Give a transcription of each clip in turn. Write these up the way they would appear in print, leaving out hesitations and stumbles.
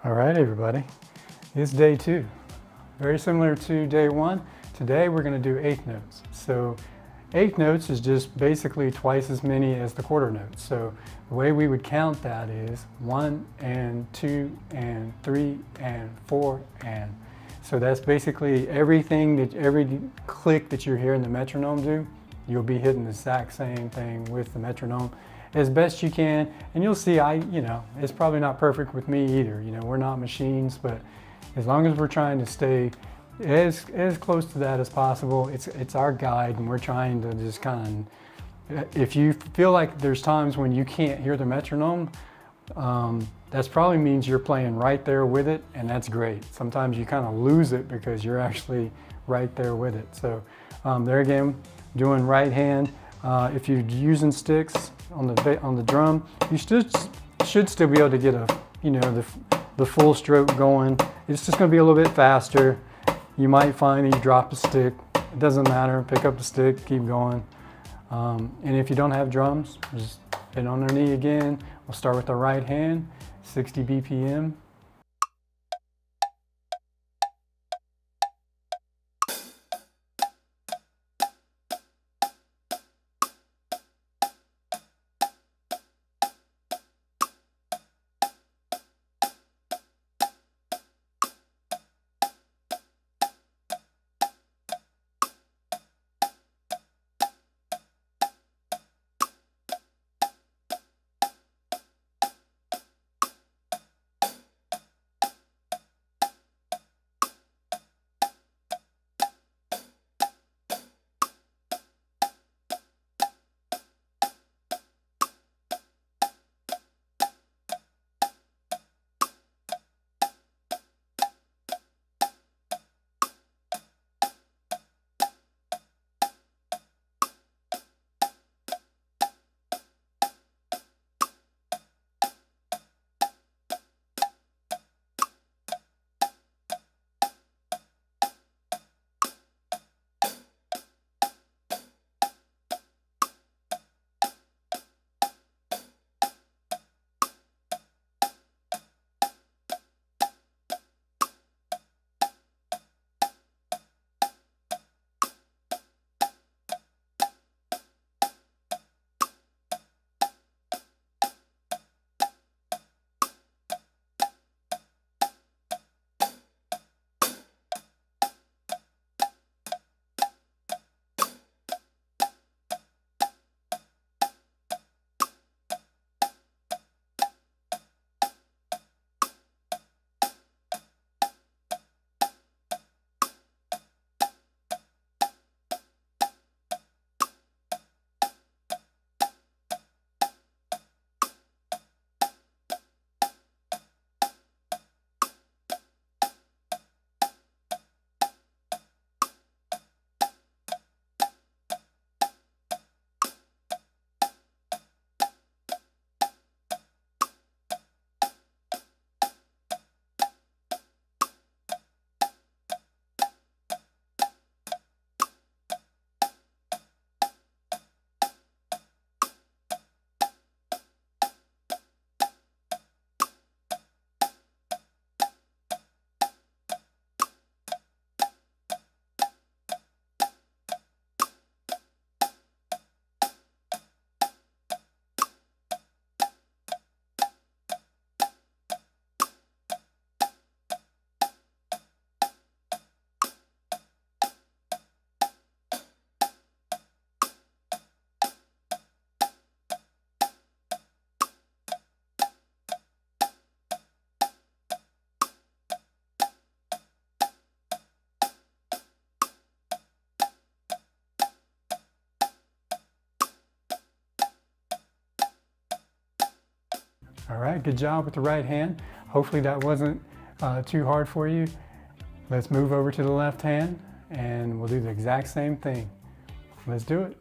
All right, everybody. It's day 2. Very similar to day 1. Today we're going to do eighth notes. So eighth notes is just basically twice as many as the quarter notes. So the way we would count that is 1 and 2 and 3 and 4 and. So that's basically everything that every click that you're hearing the metronome do, you'll be hitting the exact same thing with the metronome as best you can. And you'll see, it's probably not perfect with me either. We're not machines, but as long as we're trying to stay as close to that as possible, it's our guide, and we're trying to just kind of, if you feel like there's times when you can't hear the metronome, that probably means you're playing right there with it, and that's great. Sometimes you kind of lose it because you're actually right there with it. So there again, doing right hand. If you're using sticks on the drum, you should still be able to get the full stroke going. It's just going to be a little bit faster. You might find that you drop a stick. It doesn't matter. Pick up the stick, keep going. And if you don't have drums, just hit on their knee again. We'll start with the right hand, 60 BPM. All right, good job with the right hand. Hopefully that wasn't too hard for you. Let's move over to the left hand and we'll do the exact same thing. Let's do it.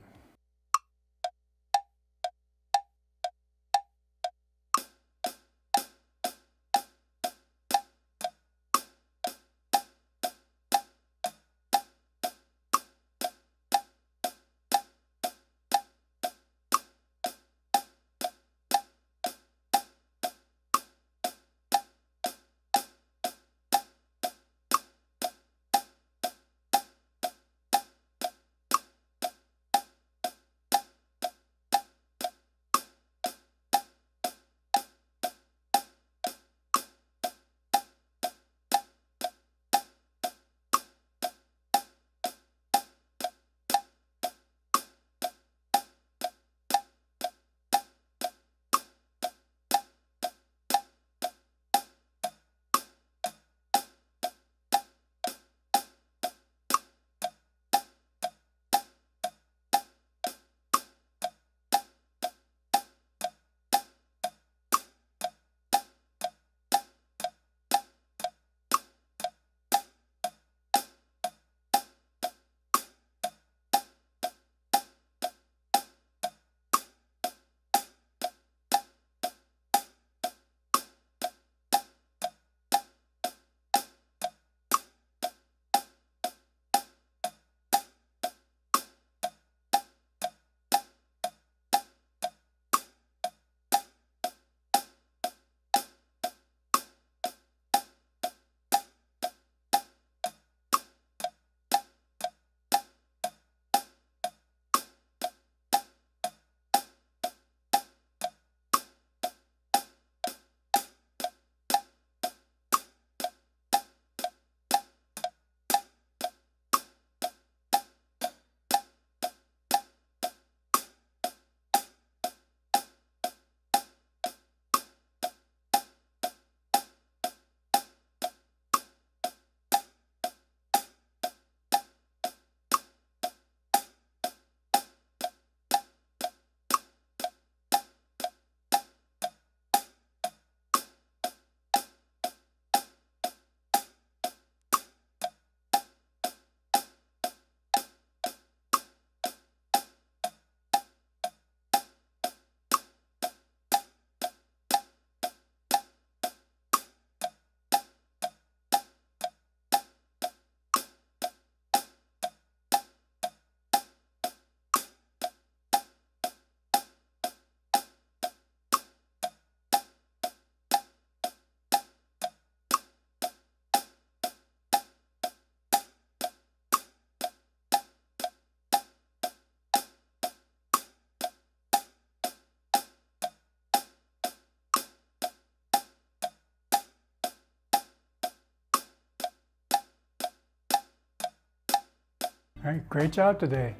All right, great job today.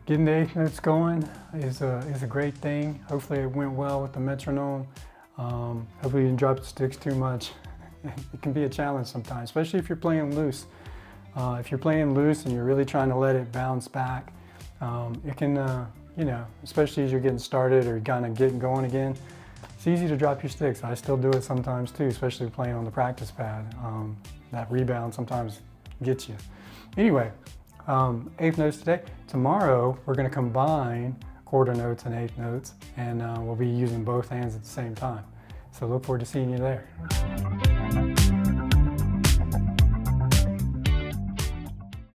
Getting the eighth notes going is a great thing. Hopefully it went well with the metronome. Hopefully you didn't drop the sticks too much. It can be a challenge sometimes, especially if you're playing loose. If you're playing loose and you're really trying to let it bounce back, it can, you know, especially as you're getting started or kind of getting going again, it's easy to drop your sticks. I still do it sometimes too, especially playing on the practice pad. That rebound sometimes gets you. Anyway, eighth notes today. Tomorrow, we're going to combine quarter notes and eighth notes, and we'll be using both hands at the same time. So look forward to seeing you there.